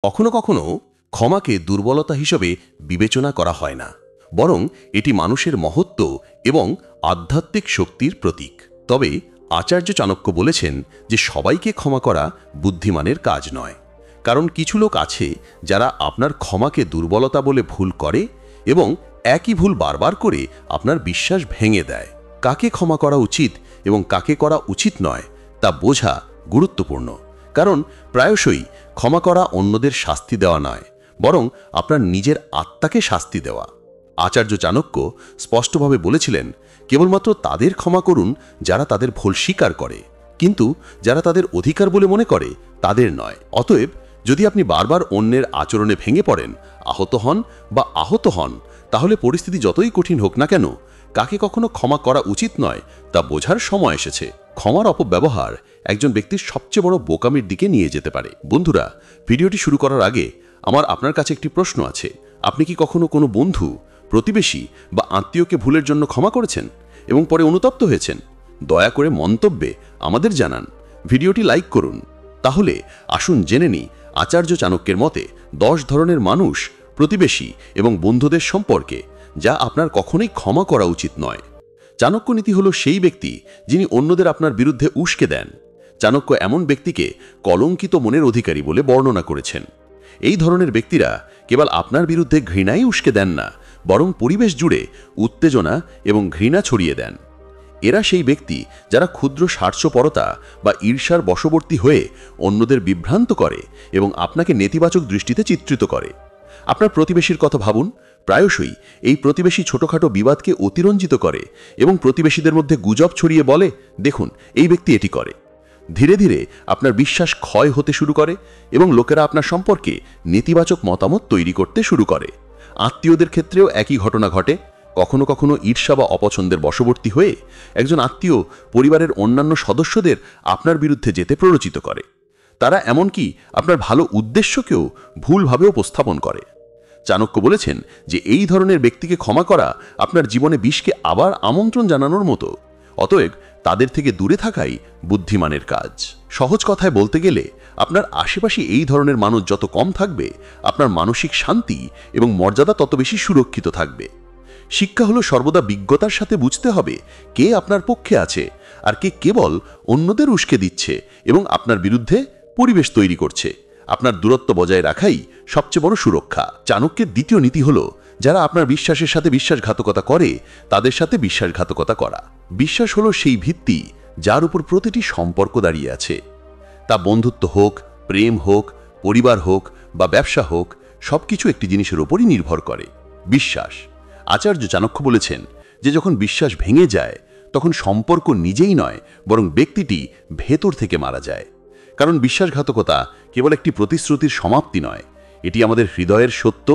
কখনো কখনো ক্ষমাকে দুর্বলতা হিসেবে বিবেচনা করা হয় না, বরং এটি মানুষের মহত্ব এবং আধ্যাত্মিক শক্তির প্রতীক। তবে আচার্য চাণক্য বলেছেন যে সবাইকে ক্ষমা করা বুদ্ধিমানের কাজ নয়। কারণ কিছু লোক আছে যারা আপনার ক্ষমাকে দুর্বলতা বলে ভুল করে এবং একই ভুল বারবার করে আপনার বিশ্বাস ভেঙে দেয়। কাকে ক্ষমা করা উচিত এবং কাকে করা উচিত নয় তা বোঝা গুরুত্বপূর্ণ। কারণ প্রায়শই ক্ষমা করা অন্যদের শাস্তি দেওয়া নয়, বরং আপনার নিজের আত্মাকে শাস্তি দেওয়া। আচার্য চাণক্য স্পষ্টভাবে বলেছিলেন, কেবলমাত্র তাদের ক্ষমা করুন যারা তাদের ভুল স্বীকার করে, কিন্তু যারা তাদের অধিকার বলে মনে করে তাদের নয়। অতএব যদি আপনি বারবার অন্যের আচরণে ভেঙে পড়েন, আহত হন, তাহলে পরিস্থিতি যতই কঠিন হোক না কেন, কাকে কখনো ক্ষমা করা উচিত নয় তা বোঝার সময় এসেছে। ক্ষমার অপব্যবহার একজন ব্যক্তির সবচেয়ে বড় বোকামির দিকে নিয়ে যেতে পারে। বন্ধুরা, ভিডিওটি শুরু করার আগে আমার আপনার কাছে একটি প্রশ্ন আছে। আপনি কি কখনো কোনো বন্ধু, প্রতিবেশী বা আত্মীয়কে ভুলের জন্য ক্ষমা করেছেন এবং পরে অনুতপ্ত হয়েছেন? দয়া করে মন্তব্যে আমাদের জানান। ভিডিওটি লাইক করুন। তাহলে আসুন জেনে নিই আচার্য চাণক্যের মতে 10 ধরনের মানুষ, প্রতিবেশী এবং বন্ধুদের সম্পর্কে যা আপনার কখনোই ক্ষমা করা উচিত নয়। চাণক্য নীতি হল সেই ব্যক্তি যিনি অন্যদের আপনার বিরুদ্ধে উস্কে দেন। চাণক্য এমন ব্যক্তিকে কলঙ্কিত মনের অধিকারী বলে বর্ণনা করেছেন। এই ধরনের ব্যক্তিরা কেবল আপনার বিরুদ্ধে ঘৃণাই উস্কে দেন না, বরং পরিবেশ জুড়ে উত্তেজনা এবং ঘৃণা ছড়িয়ে দেন। এরা সেই ব্যক্তি যারা ক্ষুদ্র স্বার্থপরতা বা ঈর্ষার বশবর্তী হয়ে অন্যদের বিভ্রান্ত করে এবং আপনাকে নেতিবাচক দৃষ্টিতে চিত্রিত করে। আপনার প্রতিবেশীর কথা ভাবুন। প্রায়শই এই প্রতিবেশী ছোটখাটো বিবাদকে অতিরঞ্জিত করে এবং প্রতিবেশীদের মধ্যে গুজব ছড়িয়ে বলে, দেখুন এই ব্যক্তি এটি করে। ধীরে ধীরে আপনার বিশ্বাস ক্ষয় হতে শুরু করে এবং লোকেরা আপনার সম্পর্কে নেতিবাচক মতামত তৈরি করতে শুরু করে। আত্মীয়দের ক্ষেত্রেও একই ঘটনা ঘটে। কখনো কখনো ঈর্ষা বা অপছন্দের বশবর্তী হয়ে একজন আত্মীয় পরিবারের অন্যান্য সদস্যদের আপনার বিরুদ্ধে যেতে প্ররোচিত করে। তারা এমনকি আপনার ভালো উদ্দেশ্যকেও ভুলভাবে উপস্থাপন করে। চাণক্য বলেছেন যে এই ধরনের ব্যক্তিকে ক্ষমা করা আপনার জীবনে বিষকে আবার আমন্ত্রণ জানানোর মতো। অতএব তাদের থেকে দূরে থাকাই বুদ্ধিমানের কাজ। সহজ কথায় বলতে গেলে, আপনার আশেপাশে এই ধরনের মানুষ যত কম থাকবে, আপনার মানসিক শান্তি এবং মর্যাদা তত বেশি সুরক্ষিত থাকবে। শিক্ষা হলো সর্বদা বিজ্ঞতার সাথে বুঝতে হবে কে আপনার পক্ষে আছে আর কে কেবল অন্যদের উস্কে দিচ্ছে এবং আপনার বিরুদ্ধে পরিবেশ তৈরি করছে। আপনার দূরত্ব বজায় রাখাই সবচেয়ে বড় সুরক্ষা। চাণক্যের দ্বিতীয় নীতি হলো, যারা আপনার বিশ্বাসের সাথে বিশ্বাসঘাতকতা করে তাদের সাথে বিশ্বাসঘাতকতা করা। বিশ্বাস হলো সেই ভিত্তি যার উপর প্রতিটি সম্পর্ক দাঁড়িয়ে আছে। তা বন্ধুত্ব হোক, প্রেম হোক, পরিবার হোক বা ব্যবসা হোক, সবকিছু একটি জিনিসের উপরই নির্ভর করে, বিশ্বাস। আচার্য চাণক্য বলেছেন যে যখন বিশ্বাস ভেঙে যায় তখন সম্পর্ক নিজেই নয়, বরং ব্যক্তিটি ভেতর থেকে মারা যায়। কারণ বিশ্বাসঘাতকতা কেবল একটি প্রতিশ্রুতির সমাপ্তি নয়, এটি আমাদের হৃদয়ের সত্য,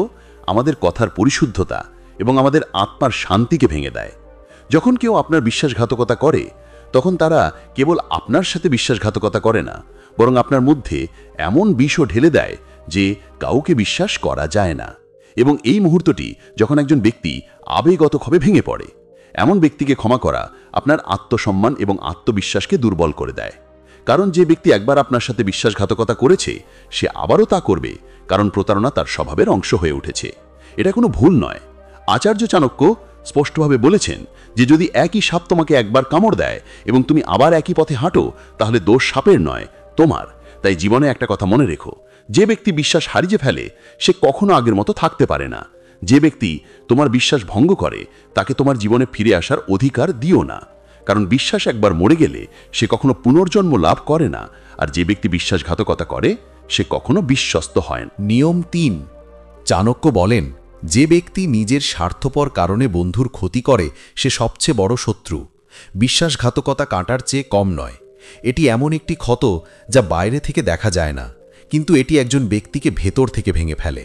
আমাদের কথার পরিশুদ্ধতা এবং আমাদের আত্মার শান্তিকে ভেঙে দেয়। যখন কেউ আপনার বিশ্বাসঘাতকতা করে, তখন তারা কেবল আপনার সাথে বিশ্বাসঘাতকতা করে না, বরং আপনার মধ্যে এমন বিষও ঢেলে দেয় যে কাউকে বিশ্বাস করা যায় না। এবং এই মুহূর্তটি যখন একজন ব্যক্তি আবেগতভাবে ভেঙে পড়ে, এমন ব্যক্তিকে ক্ষমা করা আপনার আত্মসম্মান এবং আত্মবিশ্বাসকে দুর্বল করে দেয়। কারণ যে ব্যক্তি একবার আপনার সাথে বিশ্বাসঘাতকতা করেছে, সে আবারও তা করবে, কারণ প্রতারণা তার স্বভাবের অংশ হয়ে উঠেছে। এটা কোনো ভুল নয়। আচার্য চাণক্য স্পষ্টভাবে বলেছেন যে যদি একই সাপ তোমাকে একবার কামড় দেয় এবং তুমি আবার একই পথে হাঁটো, তাহলে দোষ সাপের নয়, তোমার। তাই জীবনে একটা কথা মনে রেখো, যে ব্যক্তি বিশ্বাস হারিয়ে ফেলে সে কখনো আগের মতো থাকতে পারে না। যে ব্যক্তি তোমার বিশ্বাস ভঙ্গ করে তাকে তোমার জীবনে ফিরে আসার অধিকার দিও না, কারণ বিশ্বাস একবার মরে গেলে সে কখনো পুনর্জন্ম লাভ করে না। আর যে ব্যক্তি বিশ্বাসঘাতকতা করে সে কখনো বিশ্বস্ত হয় না। নিয়ম 3। চাণক্য বলেন, যে ব্যক্তি নিজের স্বার্থপর কারণে বন্ধুর ক্ষতি করে সে সবচেয়ে বড় শত্রু। বিশ্বাসঘাতকতা কাঁটার চেয়ে কম নয়। এটি এমন একটি ক্ষত যা বাইরে থেকে দেখা যায় না, কিন্তু এটি একজন ব্যক্তিকে ভেতর থেকে ভেঙে ফেলে।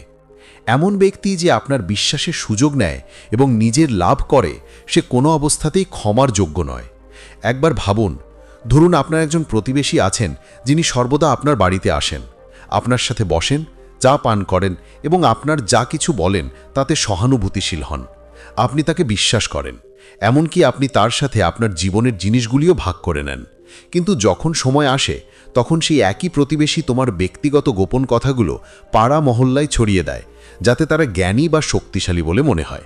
এমন ব্যক্তি যে আপনার বিশ্বাসের সুযোগ নেয় এবং নিজের লাভ করে, সে কোনো অবস্থাতেই ক্ষমার যোগ্য নয়। একবার ভাবুন, ধরুন আপনার একজন প্রতিবেশী আছেন যিনি সর্বদা আপনার বাড়িতে আসেন, আপনার সাথে বসেন, চা পান করেন এবং আপনার যা কিছু বলেন তাতে সহানুভূতিশীল হন। আপনি তাকে বিশ্বাস করেন, এমনকি আপনি তার সাথে আপনার জীবনের জিনিসগুলিও ভাগ করে নেন। কিন্তু যখন সময় আসে তখন সেই একই প্রতিবেশী তোমার ব্যক্তিগত গোপন কথাগুলো পাড়া মহল্লায় ছড়িয়ে দেয়, যাতে তারা জ্ঞানী বা শক্তিশালী বলে মনে হয়।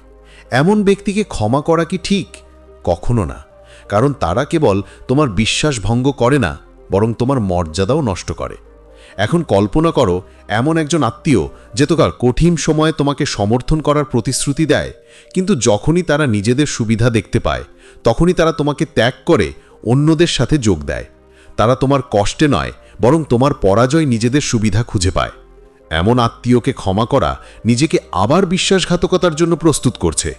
এমন ব্যক্তিকে ক্ষমা করা কি ঠিক? কখনো না, কারণ তারা কেবল তোমার বিশ্বাস ভঙ্গ করে না, বরং তোমার মর্যাদাও নষ্ট করে। এখন কল্পনা করো, এমন একজন আত্মীয় যে তোকার কঠিন সময়ে তোমাকে সমর্থন করার প্রতিশ্রুতি দেয়, কিন্তু যখনই তারা নিজেদের সুবিধা দেখতে পায় তখনই তারা তোমাকে ত্যাগ করে অন্যদের সাথে যোগ দেয়। তারা তোমার কষ্টে নয়, বরং তোমার পরাজয় নিজেদের সুবিধা খুঁজে পায়। এমন আত্মীয়কে ক্ষমা করা নিজেকে আবার বিশ্বাসঘাতকতার জন্য প্রস্তুত করছে।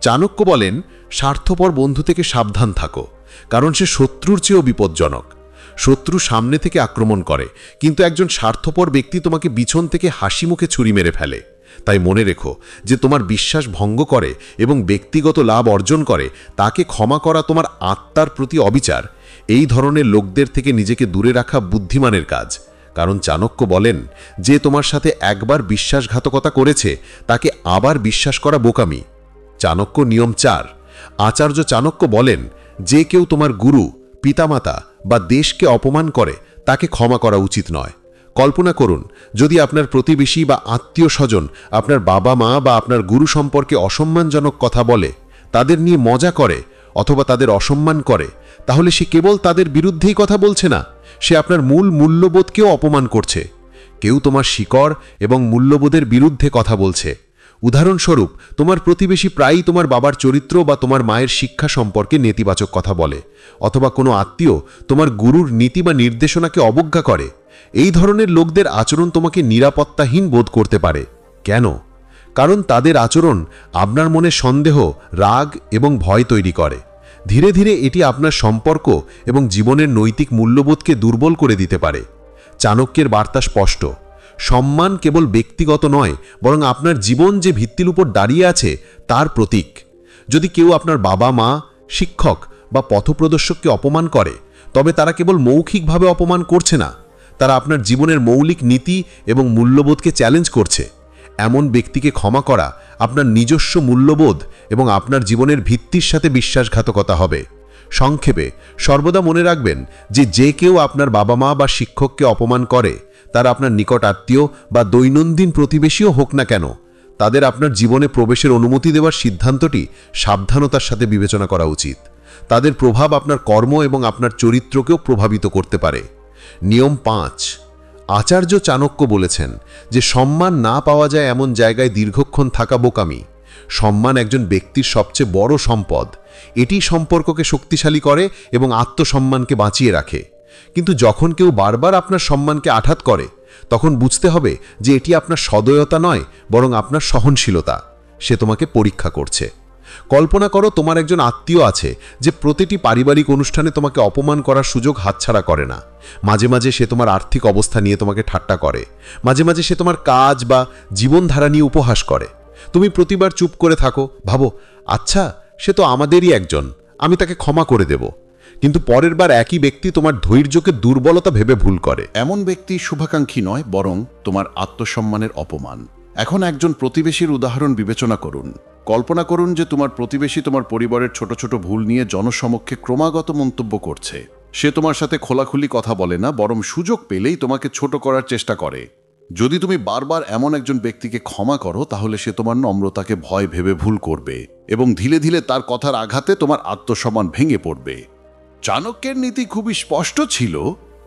চাণক্য বলেন, স্বার্থপর বন্ধু থেকে সাবধান থাকো, কারণ সে শত্রুর চেয়েও বিপজ্জনক। শত্রু সামনে থেকে আক্রমণ করে, কিন্তু একজন স্বার্থপর ব্যক্তি তোমাকে পিছন থেকে হাসি মুখে ছুরি মেরে ফেলে। তাই মনে রেখো, যে তোমার বিশ্বাস ভঙ্গ করে এবং ব্যক্তিগত লাভ অর্জন করে তাকে ক্ষমা করা তোমার আত্মার প্রতি অবিচার। এই ধরনের লোকদের থেকে নিজেকে দূরে রাখা বুদ্ধিমানের কাজ। কারণ চাণক্য বলেন, যে তোমার সাথে একবার বিশ্বাসঘাতকতা করেছে তাকে আবার বিশ্বাস করা বোকামি। চাণক্য নিয়ম 4। আচার্য চাণক্য বলেন, যে কেউ তোমার গুরু, পিতামাতা বা দেশকে অপমান করে তাকে ক্ষমা করা উচিত নয়। কল্পনা করুন, যদি আপনার প্রতিবেশী বা আত্মীয় স্বজন আপনার বাবা মা বা আপনার গুরু সম্পর্কে অসম্মানজনক কথা বলে, তাদের নিয়ে মজা করে অথবা তাদের অসম্মান করে, তাহলে সে কেবল তাদের বিরুদ্ধেই কথা বলছে না, সে আপনার মূল মূল্যবোধকেও অপমান করছে। কেউ তোমার শিকড় এবং মূল্যবোধের বিরুদ্ধে কথা বলছে। উদাহরণস্বরূপ, তোমার প্রতিবেশী প্রায়ই তোমার বাবার চরিত্র বা তোমার মায়ের শিক্ষা সম্পর্কে নেতিবাচক কথা বলে, অথবা কোনো আত্মীয় তোমার গুরুর নীতি বা নির্দেশনাকে অবজ্ঞা করে। এই ধরনের লোকদের আচরণ তোমাকে নিরাপত্তাহীন বোধ করতে পারে। কেন? কারণ তাদের আচরণ আপনার মনে সন্দেহ, রাগ এবং ভয় তৈরি করে। ধীরে ধীরে এটি আপনার সম্পর্ক এবং জীবনের নৈতিক মূল্যবোধকে দুর্বল করে দিতে পারে। চাণক্যের বার্তা স্পষ্ট, সম্মান কেবল ব্যক্তিগত নয়, বরং আপনার জীবন যে ভিত্তির উপর দাঁড়িয়ে আছে তার প্রতীক। যদি কেউ আপনার বাবা মা, শিক্ষক বা পথপ্রদর্শককে অপমান করে, তবে তারা কেবল মৌখিকভাবে অপমান করছে না, তারা আপনার জীবনের মৌলিক নীতি এবং মূল্যবোধকে চ্যালেঞ্জ করছে। এমন ব্যক্তিকে ক্ষমা করা আপনার নিজস্ব মূল্যবোধ এবং আপনার জীবনের ভিত্তির সাথে বিশ্বাসঘাতকতা হবে। সংক্ষেপে, সর্বদা মনে রাখবেন যে কেউ আপনার বাবা মা বা শিক্ষককে অপমান করে, তারা আপনার নিকট আত্মীয় বা দৈনন্দিন প্রতিবেশীও হোক না কেন, তাদের আপনার জীবনে প্রবেশের অনুমতি দেওয়ার সিদ্ধান্তটি সাবধানতার সাথে বিবেচনা করা উচিত। তাদের প্রভাব আপনার কর্ম এবং আপনার চরিত্রকেও প্রভাবিত করতে পারে। নিয়ম 5। আচার্য চাণক্য বলেছেন যে সম্মান না পাওয়া যায় এমন জায়গায় দীর্ঘক্ষণ থাকা বোকামি। সম্মান একজন ব্যক্তির সবচেয়ে বড় সম্পদ। এটি সম্পর্ককে শক্তিশালী করে এবং আত্মসম্মানকে বাঁচিয়ে রাখে। কিন্তু যখন কেউ বারবার আপনার সম্মানকে আঘাত করে, তখন বুঝতে হবে যে এটি আপনার সদয়তা নয়, বরং আপনার সহনশীলতা। সে তোমাকে পরীক্ষা করছে। কল্পনা করো, তোমার একজন আত্মীয় আছে যে প্রতিটি পারিবারিক অনুষ্ঠানে তোমাকে অপমান করার সুযোগ হাতছাড়া করে না। মাঝে মাঝে সে তোমার আর্থিক অবস্থা নিয়ে তোমাকে ঠাট্টা করে, মাঝে মাঝে সে তোমার কাজ বা জীবনধারা নিয়ে উপহাস করে। তুমি প্রতিবার চুপ করে থাকো, ভাবো, আচ্ছা, সে তো আমাদেরই একজন, আমি তাকে ক্ষমা করে দেব। কিন্তু পরের বার একই ব্যক্তি তোমার ধৈর্যকে দুর্বলতা ভেবে ভুল করে। এমন ব্যক্তি শুভাকাঙ্ক্ষী নয়, বরং তোমার আত্মসম্মানের অপমান। এখন একজন প্রতিবেশীর উদাহরণ বিবেচনা করুন। কল্পনা করুন যে তোমার প্রতিবেশী তোমার পরিবারের ছোট ছোট ভুল নিয়ে জনসমক্ষে ক্রমাগত মন্তব্য করছে। সে তোমার সাথে খোলাখুলি কথা বলে না, বরং সুযোগ পেলেই তোমাকে ছোট করার চেষ্টা করে। যদি তুমি বারবার এমন একজন ব্যক্তিকে ক্ষমা করো, তাহলে সে তোমার নম্রতাকে ভয় ভেবে ভুল করবে এবং ধীরে ধীরে তার কথার আঘাতে তোমার আত্মসম্মান ভেঙে পড়বে। চাণক্যের নীতি খুবই স্পষ্ট ছিল,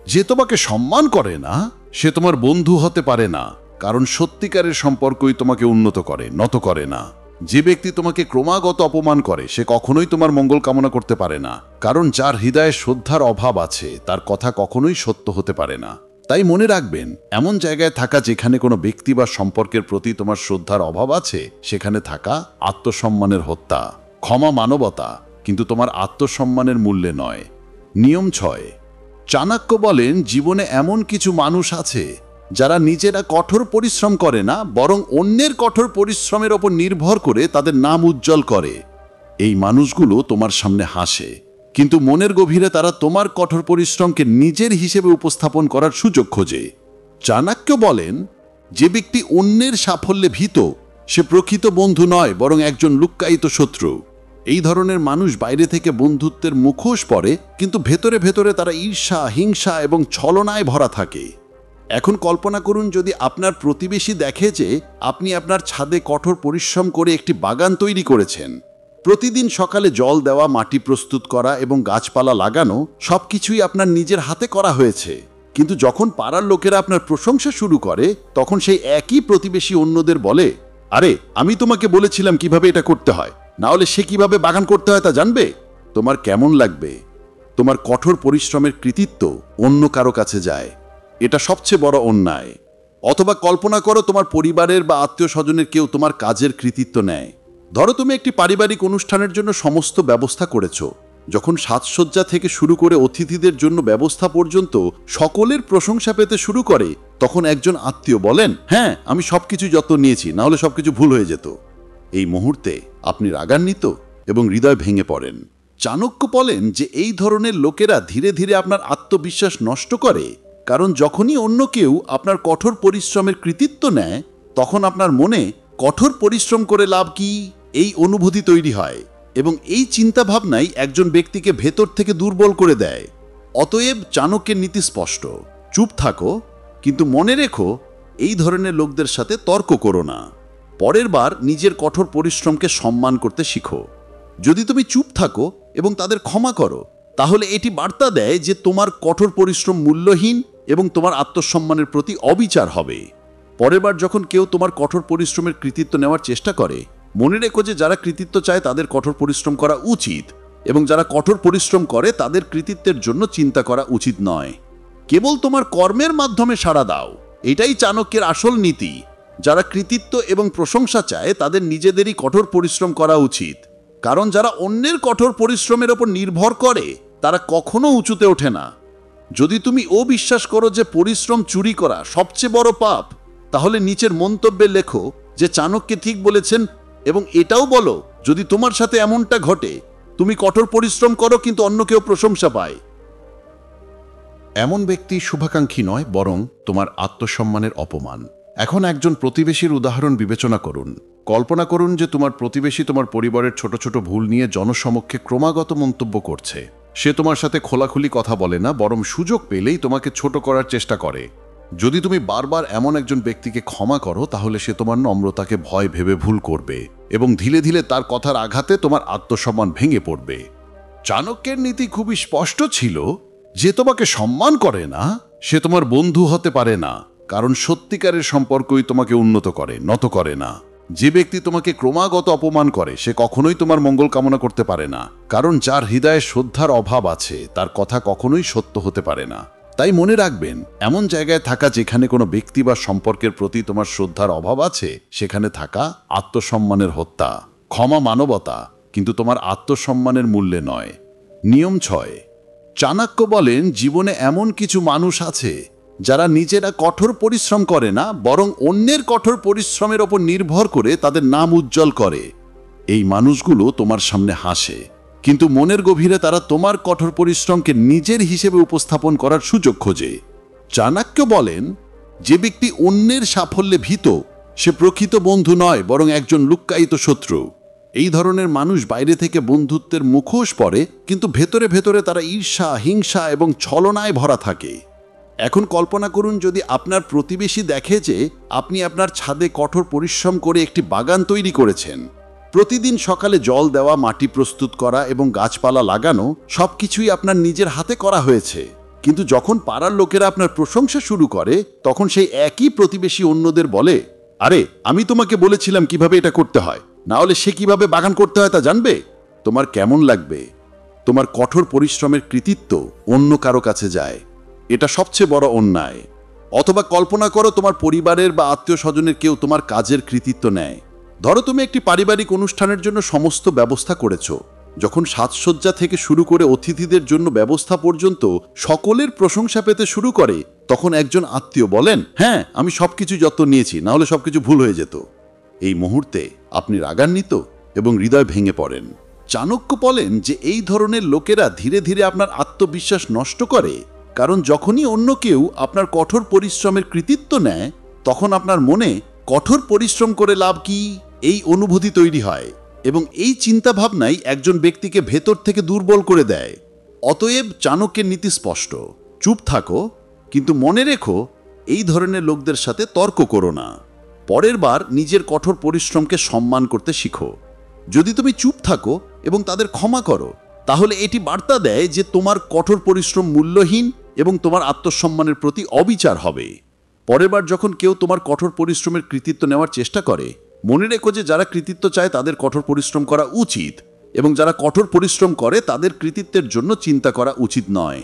যে তোমাকে সম্মান করে না সে তোমার বন্ধু হতে পারে না, কারণ সত্যিকারের সম্পর্কই তোমাকে উন্নত করে, নত করে না। যে ব্যক্তি তোমাকে ক্রমাগত অপমান করে সে কখনোই তোমার মঙ্গল কামনা করতে পারে না, কারণ যার হৃদয়ে শ্রদ্ধার অভাব আছে তার কথা কখনোই সত্য হতে পারে না। তাই মনে রাখবেন, এমন জায়গায় থাকা যেখানে কোনো ব্যক্তি বা সম্পর্কের প্রতি তোমার শ্রদ্ধার অভাব আছে, সেখানে থাকা আত্মসম্মানের হত্যা। ক্ষমা মানবতা, কিন্তু তোমার আত্মসম্মানের মূল্যে নয়। নিয়ম 6। চাণক্য বলেন, জীবনে এমন কিছু মানুষ আছে যারা নিজেরা কঠোর পরিশ্রম করে না, বরং অন্যের কঠোর পরিশ্রমের ওপর নির্ভর করে তাদের নাম উজ্জ্বল করে। এই মানুষগুলো তোমার সামনে হাসে, কিন্তু মনের গভীরে তারা তোমার কঠোর পরিশ্রমকে নিজের হিসেবে উপস্থাপন করার সুযোগ খোঁজে। চাণক্য বলেন, যে ব্যক্তি অন্যের সাফল্যে ভীত সে প্রকৃত বন্ধু নয়, বরং একজন লুক্কায়িত শত্রু। এই ধরনের মানুষ বাইরে থেকে বন্ধুত্বের মুখোশ পরে, কিন্তু ভেতরে ভেতরে তারা ঈর্ষা, হিংসা এবং ছলনায় ভরা থাকে। এখন কল্পনা করুন যদি আপনার প্রতিবেশী দেখে যে আপনি আপনার ছাদে কঠোর পরিশ্রম করে একটি বাগান তৈরি করেছেন। প্রতিদিন সকালে জল দেওয়া, মাটি প্রস্তুত করা এবং গাছপালা লাগানো সবকিছুই আপনার নিজের হাতে করা হয়েছে। কিন্তু যখন পাড়ার লোকেরা আপনার প্রশংসা শুরু করে, তখন সেই একই প্রতিবেশী অন্যদের বলে, আরে আমি তোমাকে বলেছিলাম কিভাবে এটা করতে হয়, না হলে সে কিভাবে বাগান করতে হয় তা জানবে। তোমার কেমন লাগবে? তোমার কঠোর পরিশ্রমের কৃতিত্ব অন্য কারো কাছে যায়। এটা সবচেয়ে বড় অন্যায়। অথবা কল্পনা করো তোমার পরিবারের বা আত্মীয় স্বজনের কেউ তোমার কাজের কৃতিত্ব নেয়। ধরো তুমি একটি পারিবারিক অনুষ্ঠানের জন্য সমস্ত ব্যবস্থা করেছো। যখন সাজসজ্জা থেকে শুরু করে অতিথিদের জন্য ব্যবস্থা পর্যন্ত সকলের প্রশংসা পেতে শুরু করে, তখন একজন আত্মীয় বলেন, হ্যাঁ আমি সবকিছু যত্ন নিয়েছি, না হলে সবকিছু ভুল হয়ে যেত। এই মুহূর্তে আপনি রাগান্বিত এবং হৃদয় ভেঙে পড়েন। চাণক্য বলেন যে এই ধরনের লোকেরা ধীরে ধীরে আপনার আত্মবিশ্বাস নষ্ট করে, কারণ যখনই অন্য কেউ আপনার কঠোর পরিশ্রমের কৃতিত্ব নেয়, তখন আপনার মনে কঠোর পরিশ্রম করে লাভ কি এই অনুভূতি তৈরি হয়, এবং এই চিন্তাভাবনাই একজন ব্যক্তিকে ভেতর থেকে দুর্বল করে দেয়। অতএব চাণক্যের নীতি স্পষ্ট, চুপ থাকো, কিন্তু মনে রেখো এই ধরনের লোকদের সাথে তর্ক করো না। পরের বার নিজের কঠোর পরিশ্রমকে সম্মান করতে শিখো। যদি তুমি চুপ থাকো এবং তাদের ক্ষমা করো, তাহলে এটি বার্তা দেয় যে তোমার কঠোর পরিশ্রম মূল্যহীন এবং তোমার আত্মসম্মানের প্রতি অবিচার হবে। পরের বার যখন কেউ তোমার কঠোর পরিশ্রমের কৃতিত্ব নেওয়ার চেষ্টা করে, মনে রেখো যে যারা কৃতিত্ব চায় তাদের কঠোর পরিশ্রম করা উচিত, এবং যারা কঠোর পরিশ্রম করে তাদের কৃতিত্বের জন্য চিন্তা করা উচিত নয়। কেবল তোমার কর্মের মাধ্যমে সাড়া দাও, এটাই চাণক্যের আসল নীতি। যারা কৃতিত্ব এবং প্রশংসা চায় তাদের নিজেদেরই কঠোর পরিশ্রম করা উচিত, কারণ যারা অন্যের কঠোর পরিশ্রমের ওপর নির্ভর করে তারা কখনো উঁচুতে ওঠে না। যদি তুমি বিশ্বাস করো যে পরিশ্রম চুরি করা সবচেয়ে বড় পাপ, তাহলে নিচের মন্তব্যে লেখো যে চাণক্য ঠিক বলেছেন, এবং এটাও বলো যদি তোমার সাথে এমনটা ঘটে, তুমি কঠোর পরিশ্রম করো কিন্তু অন্য কেউ প্রশংসা পায়। এমন ব্যক্তি শুভাকাঙ্ক্ষী নয়, বরং তোমার আত্মসম্মানের অপমান। এখন একজন প্রতিবেশীর উদাহরণ বিবেচনা করুন। কল্পনা করুন যে তোমার প্রতিবেশী তোমার পরিবারের ছোট ছোট ভুল নিয়ে জনসমক্ষে ক্রমাগত মন্তব্য করছে। সে তোমার সাথে খোলাখুলি কথা বলে না, বরং সুযোগ পেলেই তোমাকে ছোট করার চেষ্টা করে। যদি তুমি বারবার এমন একজন ব্যক্তিকে ক্ষমা করো, তাহলে সে তোমার নম্রতাকে ভয় ভেবে ভুল করবে, এবং ধীরে ধীরে তার কথার আঘাতে তোমার আত্মসম্মান ভেঙে পড়বে। চাণক্যের নীতি খুবই স্পষ্ট ছিল, যে তোমাকে সম্মান করে না সে তোমার বন্ধু হতে পারে না, কারণ সত্যিকারের সম্পর্কই তোমাকে উন্নত করে, নত করে না। যে ব্যক্তি তোমাকে ক্রমাগত অপমান করে সে কখনোই তোমার মঙ্গল কামনা করতে পারে না, কারণ যার হৃদয়ে শ্রদ্ধার অভাব আছে তার কথা কখনোই সত্য হতে পারে না। তাই মনে রাখবেন, এমন জায়গায় থাকা যেখানে কোনো ব্যক্তি বা সম্পর্কের প্রতি তোমার শ্রদ্ধার অভাব আছে, সেখানে থাকা আত্মসম্মানের হত্যা। ক্ষমা মানবতা, কিন্তু তোমার আত্মসম্মানের মূল্যে নয়। নিয়ম 6। চাণক্য বলেন, জীবনে এমন কিছু মানুষ আছে যারা নিজেরা কঠোর পরিশ্রম করে না, বরং অন্যের কঠোর পরিশ্রমের ওপর নির্ভর করে তাদের নাম উজ্জ্বল করে। এই মানুষগুলো তোমার সামনে হাসে, কিন্তু মনের গভীরে তারা তোমার কঠোর পরিশ্রমকে নিজের হিসেবে উপস্থাপন করার সুযোগ খোঁজে। চাণক্য বলেন, যে ব্যক্তি অন্যের সাফল্যে ভীত সে প্রকৃত বন্ধু নয়, বরং একজন লুক্কায়িত শত্রু। এই ধরনের মানুষ বাইরে থেকে বন্ধুত্বের মুখোশ পরে, কিন্তু ভেতরে ভেতরে তারা ঈর্ষা, হিংসা এবং ছলনায় ভরা থাকে। এখন কল্পনা করুন যদি আপনার প্রতিবেশী দেখে যে আপনি আপনার ছাদে কঠোর পরিশ্রম করে একটি বাগান তৈরি করেছেন। প্রতিদিন সকালে জল দেওয়া, মাটি প্রস্তুত করা এবং গাছপালা লাগানো সবকিছুই আপনার নিজের হাতে করা হয়েছে। কিন্তু যখন পাড়ার লোকেরা আপনার প্রশংসা শুরু করে, তখন সেই একই প্রতিবেশী অন্যদের বলে, আরে আমি তোমাকে বলেছিলাম কিভাবে এটা করতে হয়, না হলে সে কিভাবে বাগান করতে হয় তা জানবে। তোমার কেমন লাগবে? তোমার কঠোর পরিশ্রমের কৃতিত্ব অন্য কারো কাছে যায়। এটা সবচেয়ে বড় অন্যায়। অথবা কল্পনা করো তোমার পরিবারের বা আত্মীয় স্বজনের কেউ তোমার কাজের কৃতিত্ব নেয়। ধরো তুমি একটি পারিবারিক অনুষ্ঠানের জন্য সমস্ত ব্যবস্থা করেছো। যখন সাজসজ্জা থেকে শুরু করে অতিথিদের জন্য ব্যবস্থা পর্যন্ত সকলের প্রশংসা পেতে শুরু করে, তখন একজন আত্মীয় বলেন, হ্যাঁ আমি সবকিছু যত্ন নিয়েছি, না হলে সবকিছু ভুল হয়ে যেত। এই মুহূর্তে আপনি রাগান্বিত এবং হৃদয় ভেঙে পড়েন। চাণক্য বলেন যে এই ধরনের লোকেরা ধীরে ধীরে আপনার আত্মবিশ্বাস নষ্ট করে, কারণ যখনই অন্য কেউ আপনার কঠোর পরিশ্রমের কৃতিত্ব নেয়, তখন আপনার মনে কঠোর পরিশ্রম করে লাভ কি এই অনুভূতি তৈরি হয়, এবং এই চিন্তাভাবনাই একজন ব্যক্তিকে ভেতর থেকে দুর্বল করে দেয়। অতএব চাণক্যের নীতি স্পষ্ট, চুপ থাকো, কিন্তু মনে রেখো এই ধরনের লোকদের সাথে তর্ক করো না। পরের বার নিজের কঠোর পরিশ্রমকে সম্মান করতে শিখো। যদি তুমি চুপ থাকো এবং তাদের ক্ষমা করো, তাহলে এটি বার্তা দেয় যে তোমার কঠোর পরিশ্রম মূল্যহীন এবং তোমার আত্মসম্মানের প্রতি অবিচার হবে। পরের বার যখন কেউ তোমার কঠোর পরিশ্রমের কৃতিত্ব নেওয়ার চেষ্টা করে, মনে রেখো যে যারা কৃতিত্ব চায় তাদের কঠোর পরিশ্রম করা উচিত, এবং যারা কঠোর পরিশ্রম করে তাদের কৃতিত্বের জন্য চিন্তা করা উচিত নয়।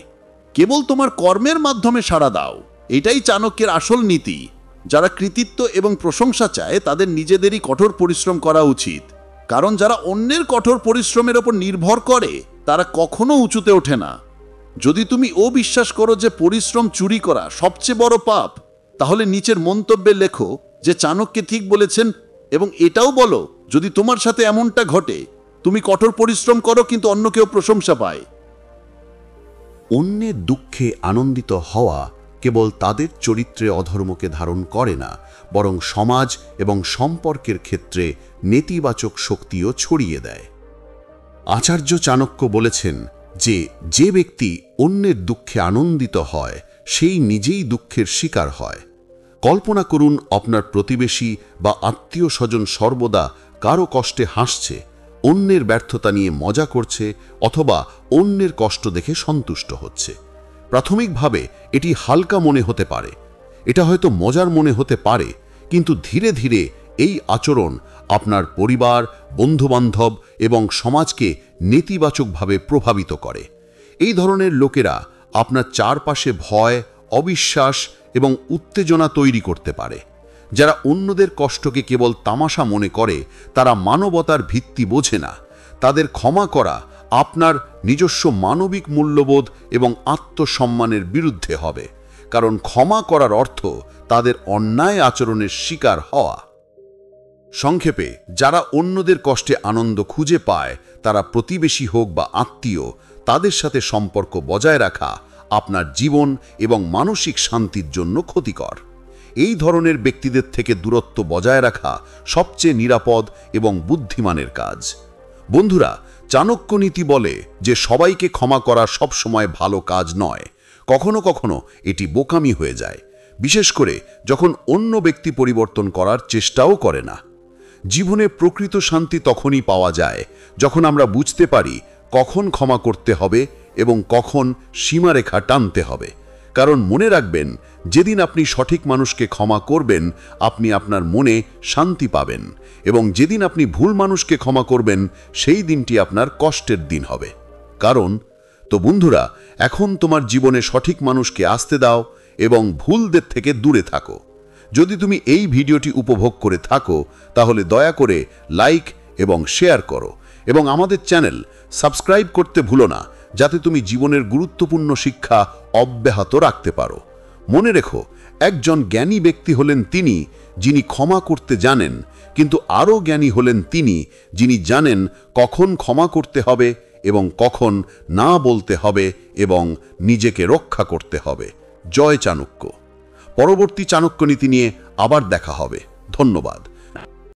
কেবল তোমার কর্মের মাধ্যমে সাড়া দাও, এটাই চাণক্যের আসল নীতি। যারা কৃতিত্ব এবং প্রশংসা চায় তাদের নিজেদেরই কঠোর পরিশ্রম করা উচিত, কারণ যারা অন্যের কঠোর পরিশ্রমের ওপর নির্ভর করে তারা কখনো উঁচুতে ওঠে না। যদি তুমি বিশ্বাস করো যে পরিশ্রম চুরি করা সবচেয়ে বড় পাপ, তাহলে নিচের মন্তব্যে লেখো যে চাণক্য ঠিক বলেছেন, এবং এটাও বলো যদি তোমার সাথে এমনটা ঘটে, তুমি কঠোর পরিশ্রম করো কিন্তু অন্য কেউ প্রশংসা পায়। অন্যের দুঃখে আনন্দিত হওয়া কেবল তাদের চরিত্রে অধর্মকে ধারণ করে না, বরং সমাজ এবং সম্পর্কের ক্ষেত্রে নেতিবাচক শক্তিও ছড়িয়ে দেয়। আচার্য চাণক্য বলেছেন যে ব্যক্তি অন্যের দুঃখে আনন্দিত হয় সেই নিজেই দুঃখের শিকার হয়। কল্পনা করুন আপনার প্রতিবেশী বা আত্মীয় স্বজন সর্বদা কারো কষ্টে হাসছে, অন্যের ব্যর্থতা নিয়ে মজা করছে অথবা অন্যের কষ্ট দেখে সন্তুষ্ট হচ্ছে। প্রাথমিকভাবে এটি হালকা মনে হতে পারে, এটা হয়তো মজার মনে হতে পারে, কিন্তু ধীরে ধীরে এই আচরণ আপনার পরিবার, বন্ধুবান্ধব এবং সমাজকে নেতিবাচকভাবে প্রভাবিত করে। এই ধরনের লোকেরা আপনার চারপাশে ভয়, অবিশ্বাস এবং উত্তেজনা তৈরি করতে পারে। যারা অন্যদের কষ্টকে কেবল তামাশা মনে করে তারা মানবতার ভিত্তি বোঝে না। তাদের ক্ষমা করা আপনার নিজস্ব মানবিক মূল্যবোধ এবং আত্মসম্মানের বিরুদ্ধে হবে, কারণ ক্ষমা করার অর্থ তাদের অন্যায় আচরণের শিকার হওয়া। সংক্ষেপে, যারা অন্যদের কষ্টে আনন্দ খুঁজে পায়, তারা প্রতিবেশী হোক বা আত্মীয়, তাদের সাথে সম্পর্ক বজায় রাখা আপনার জীবন এবং মানসিক শান্তির জন্য ক্ষতিকর। এই ধরনের ব্যক্তিদের থেকে দূরত্ব বজায় রাখা সবচেয়ে নিরাপদ এবং বুদ্ধিমানের কাজ। বন্ধুরা, চাণক্য নীতি বলে যে সবাইকে ক্ষমা করা সবসময় ভালো কাজ নয়, কখনো কখনো এটি বোকামি হয়ে যায়, বিশেষ করে যখন অন্য ব্যক্তি পরিবর্তন করার চেষ্টাও করে না। জীবনে প্রকৃত শান্তি তখনই পাওয়া যায় যখন আমরা বুঝতে পারি কখন ক্ষমা করতে হবে এবং কখন সীমারেখা টানতে হবে। কারণ মনে রাখবেন, যেদিন আপনি সঠিক মানুষকে ক্ষমা করবেন আপনি আপনার মনে শান্তি পাবেন, এবং যেদিন আপনি ভুল মানুষকে ক্ষমা করবেন সেই দিনটি আপনার কষ্টের দিন হবে। তো বন্ধুরা, এখন তোমার জীবনে সঠিক মানুষকে আসতে দাও এবং ভুলদের থেকে দূরে থাকো। যদি তুমি এই ভিডিওটি উপভোগ করে থাকো তাহলে দয়া করে লাইক এবং শেয়ার করো, এবং আমাদের চ্যানেল সাবস্ক্রাইব করতে ভুলো না, যাতে তুমি জীবনের গুরুত্বপূর্ণ শিক্ষা অব্যাহত রাখতে পারো। মনে রেখো, একজন জ্ঞানী ব্যক্তি হলেন তিনি যিনি ক্ষমা করতে জানেন, কিন্তু আরও জ্ঞানী হলেন তিনি যিনি জানেন কখন ক্ষমা করতে হবে এবং কখন না বলতে হবে এবং নিজেকে রক্ষা করতে হবে। জয় চাণক্য। পরবর্তী চাণক্য নীতি নিয়ে আবার দেখা হবে। ধন্যবাদ।